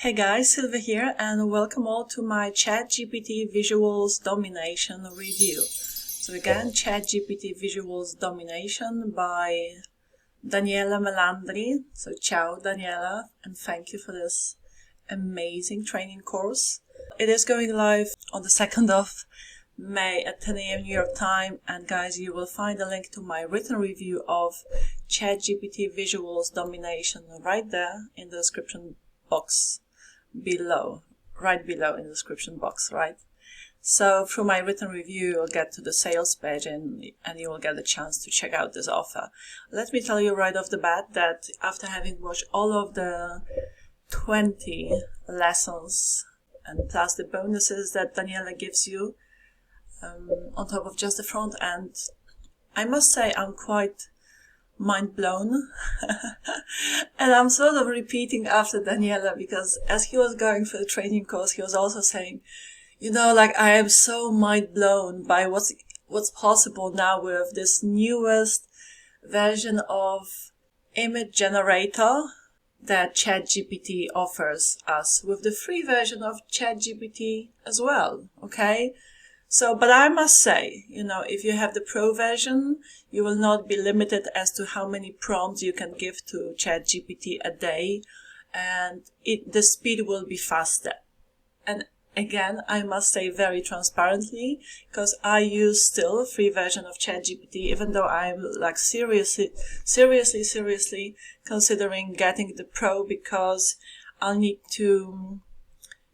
Hey guys, Silva here and welcome all to my ChatGPT Visuals Domination review. So again, ChatGPT Visuals Domination by Daniela Melandri. So ciao Daniela, and thank you for this amazing training course. It is going live on the 2nd of May at 10 a.m. New York time, and guys, you will find a link to my written review of ChatGPT Visuals Domination right there in the description box below, right below in the description box, right? So through my written review, you'll get to the sales page and you will get a chance to check out this offer. Let me tell you right off the bat that after having watched all of the 20 lessons and plus the bonuses that Daniela gives you on top of just the front end, I must say I'm quite mind blown. And I'm sort of repeating after Daniela, because as he was going through the training course, he was also saying, like, I am so mind blown by what's possible now with this newest version of image generator that ChatGPT offers us, with the free version of ChatGPT as well, okay? So, but I must say, if you have the pro version, you will not be limited as to how many prompts you can give to ChatGPT a day, and the speed will be faster. And again, I must say very transparently, because I use still a free version of ChatGPT, even though I'm like seriously considering getting the pro, because I'll need to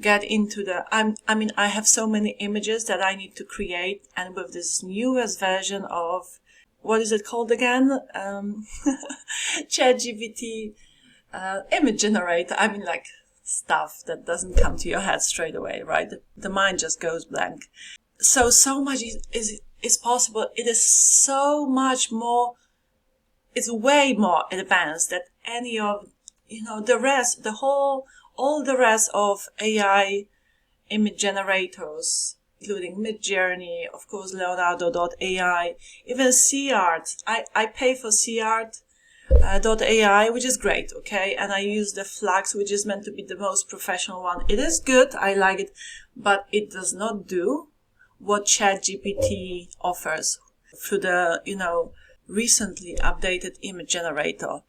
get into I have so many images that I need to create, and with this newest version of, what is it called again? ChatGPT image generator. Like stuff that doesn't come to your head straight away, right? The mind just goes blank. So much is possible. It is so much more, it's way more advanced than any of, the rest, all the rest of AI image generators, including Midjourney, of course, Leonardo.ai, even CArt. I pay for CArt.ai, which is great, okay? And I use the Flux, which is meant to be the most professional one. It is good, I like it, but it does not do what ChatGPT offers through the, recently updated image generator.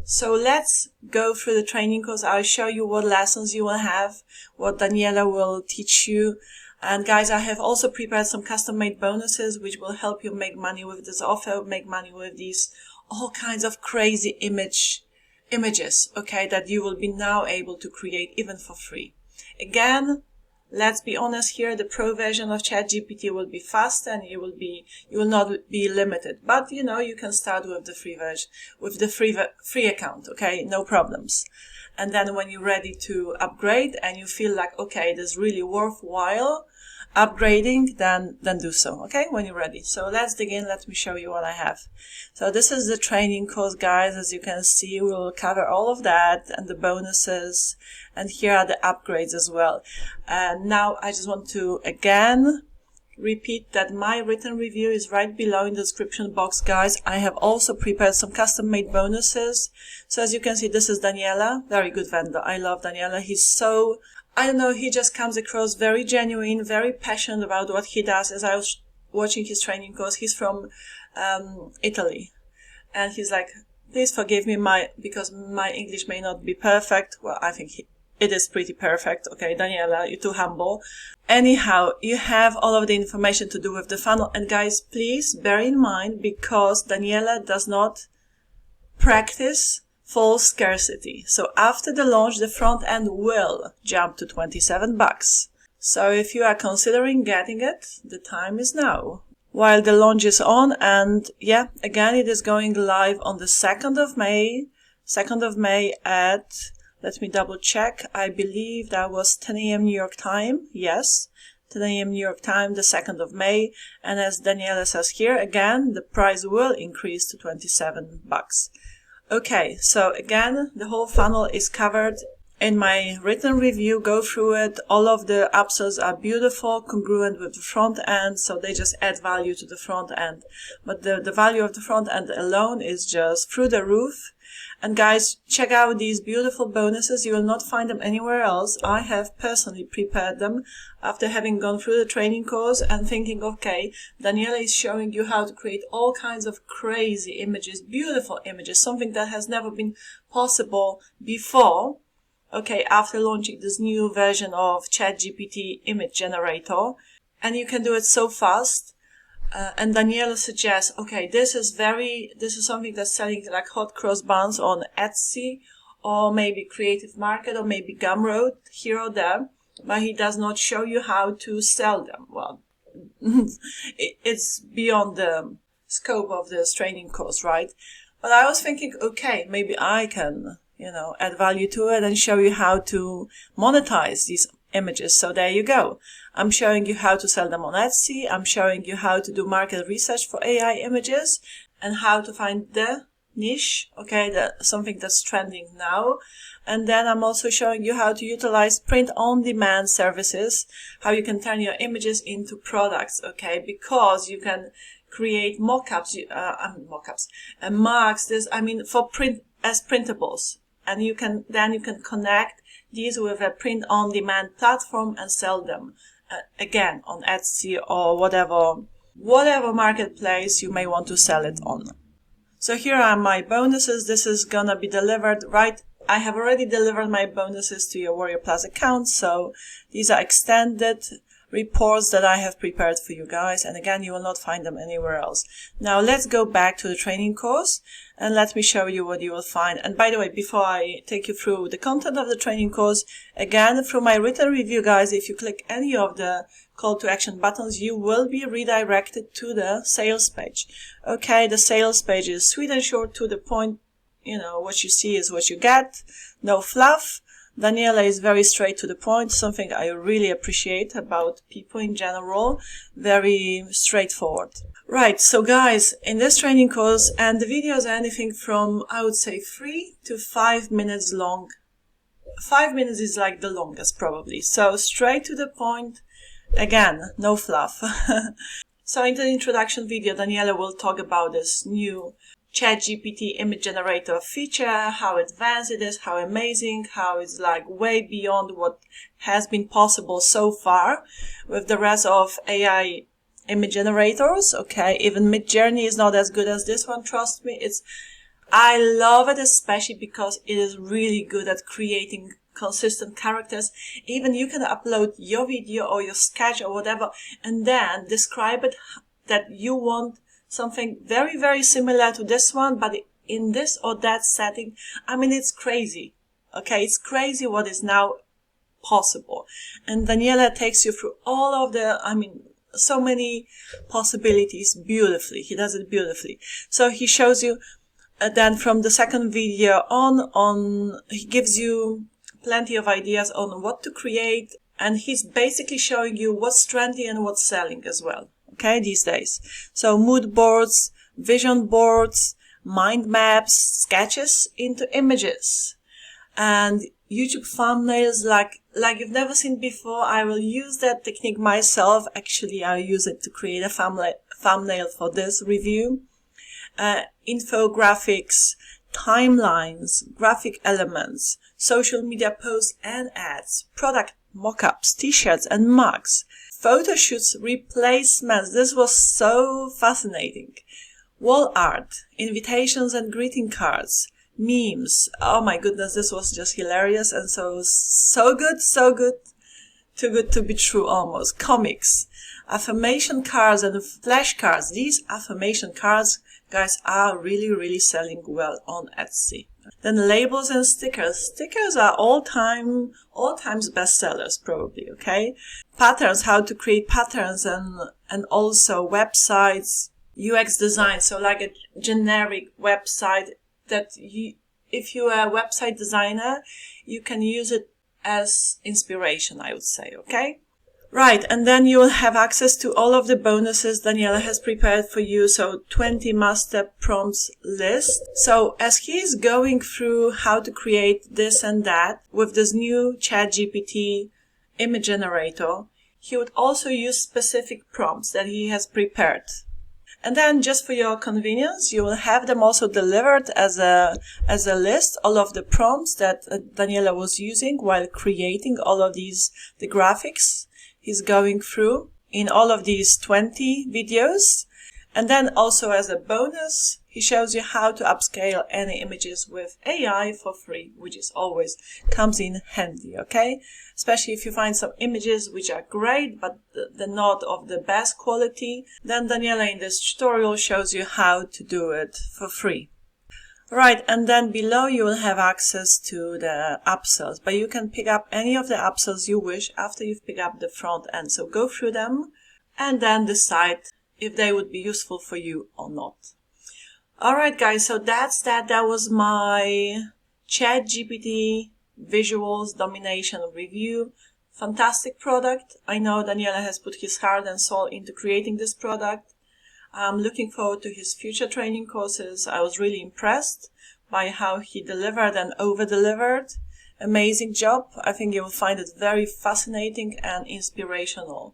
So let's go through the training course. I'll show you what lessons you will have, what Daniela will teach you. And guys, I have also prepared some custom-made bonuses which will help you make money with this offer, make money with these all kinds of crazy images, okay, that you will be now able to create even for free. Again, let's be honest here, the pro version of ChatGPT will be fast and you will not be limited. But you can start with the free version, with the free account, okay? No problems. And then when you're ready to upgrade and you feel like, okay, it is really worthwhile upgrading, then do so, okay? When you're ready. So let's dig in. Let me show you what I have. So this is the training course, guys. As you can see, we will cover all of that and the bonuses. And here are the upgrades as well. And now I just want to again repeat that my written review is right below in the description box, guys. I have also prepared some custom-made bonuses. So as you can see, this is Daniela, very good vendor. I love Daniela. He's so, he just comes across very genuine, very passionate about what he does. As I was watching his training course, he's from Italy. And he's like, please forgive me because my English may not be perfect. Well, I think it is pretty perfect. Okay, Daniela, you're too humble. Anyhow, you have all of the information to do with the funnel. And guys, please bear in mind, because Daniela does not practice false scarcity. So after the launch, the front end will jump to $27. So if you are considering getting it, the time is now, while the launch is on. And yeah, again, it is going live on the 2nd of May at, let me double check. I believe that was 10 a.m. New York time. Yes, 10 a.m. New York time, the 2nd of May. And as Daniela says here, again, the price will increase to $27. Okay, so again, the whole funnel is covered in my written review, go through it. All of the upsells are beautiful, congruent with the front end, so they just add value to the front end. But the value of the front end alone is just through the roof. And guys, check out these beautiful bonuses. You will not find them anywhere else. I have personally prepared them after having gone through the training course and thinking, okay, Daniela is showing you how to create all kinds of crazy images, beautiful images, something that has never been possible before. Okay, after launching this new version of ChatGPT image generator, and you can do it so fast. And Daniela suggests, okay, this is something that's selling like hot cross buns on Etsy, or maybe Creative Market, or maybe Gumroad, here or there, but he does not show you how to sell them. Well, it's beyond the scope of this training course, right? But I was thinking, okay, maybe I can, add value to it and show you how to monetize these images. So there you go. I'm showing you how to sell them on Etsy. I'm showing you how to do market research for AI images and how to find the niche, okay, something that's trending now. And then I'm also showing you how to utilize print-on-demand services, how you can turn your images into products, okay, because you can create mockups, and marks, for print as printables. And you can connect these with a print-on-demand platform and sell them. Again, on Etsy or whatever marketplace you may want to sell it on. So here are my bonuses. This is gonna be delivered, right? I have already delivered my bonuses to your Warrior Plus account. So these are extended reports that I have prepared for you guys. And again, you will not find them anywhere else. Now let's go back to the training course and let me show you what you will find. And by the way, before I take you through the content of the training course, again, through my written review, guys, if you click any of the call to action buttons, you will be redirected to the sales page. Okay, the sales page is sweet and short, to the point. What you see is what you get. No fluff. Daniela is very straight to the point, something I really appreciate about people in general. Very straightforward. Right, so guys, in this training course, and the videos are anything from, I would say, 3 to 5 minutes long. 5 minutes is like the longest, probably. So straight to the point. Again, no fluff. So in the introduction video, Daniela will talk about this new ChatGPT image generator feature, how advanced it is, how amazing, how it's like way beyond what has been possible so far with the rest of AI image generators. Okay, even Midjourney is not as good as this one, trust me. I love it, especially because it is really good at creating consistent characters. Even you can upload your video or your sketch or whatever and then describe it that you want something very, very similar to this one, but in this or that setting. It's crazy. Okay, it's crazy what is now possible. And Daniela takes you through all of so many possibilities beautifully. He does it beautifully. So he shows you, then from the second video on, he gives you plenty of ideas on what to create. And he's basically showing you what's trendy and what's selling as well. Okay, these days. So mood boards, vision boards, mind maps, sketches into images, and YouTube thumbnails like you've never seen before. I will use that technique myself. Actually, I'll use it to create a thumbnail for this review. Infographics, timelines, graphic elements, social media posts and ads, product mockups, t-shirts and mugs. Photo shoots, replacements. This was so fascinating. Wall art, invitations and greeting cards, memes. Oh my goodness, this was just hilarious and so good, too good to be true almost. Comics, affirmation cards and flashcards. These affirmation cards, guys, are really, really selling well on Etsy. Then labels and stickers. Stickers are all times bestsellers, probably, okay? Patterns, how to create patterns and also websites, UX design. So like a generic website that if you are a website designer, you can use it as inspiration, I would say, okay? Right, and then you will have access to all of the bonuses Daniela has prepared for you. So 20 master prompts list. So as he is going through how to create this and that with this new ChatGPT image generator, he would also use specific prompts that he has prepared. And then just for your convenience, you will have them also delivered as a list, all of the prompts that Daniela was using while creating all of the graphics he's going through in all of these 20 videos. And then also as a bonus, he shows you how to upscale any images with AI for free, which is always comes in handy, okay? Especially if you find some images which are great, but they're not of the best quality, then Daniela in this tutorial shows you how to do it for free. Right, and then below you will have access to the upsells, but you can pick up any of the upsells you wish after you've picked up the front end. So go through them and then decide if they would be useful for you or not. Alright guys, so that's that. That was my ChatGPT Visuals Domination review. Fantastic product. I know Daniela has put his heart and soul into creating this product. I'm looking forward to his future training courses. I was really impressed by how he delivered and over-delivered. Amazing job. I think you will find it very fascinating and inspirational.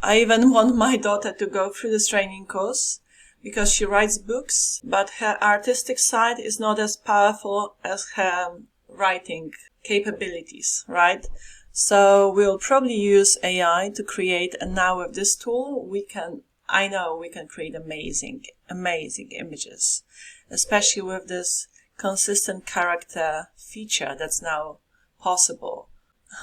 I even want my daughter to go through this training course because she writes books, but her artistic side is not as powerful as her writing capabilities, right? So we'll probably use AI to create, and now with this tool, I know we can create amazing images, especially with this consistent character feature that's now possible.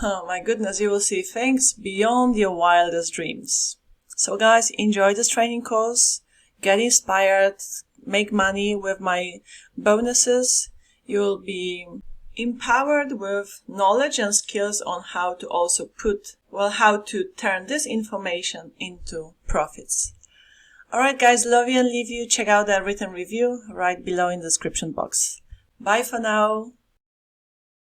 Oh my goodness, you will see things beyond your wildest dreams. So guys, enjoy this training course, get inspired, make money with my bonuses. You'll be empowered with knowledge and skills on how to also how to turn this information into profits. Alright guys, love you and leave you. Check out that written review right below in the description box. Bye for now.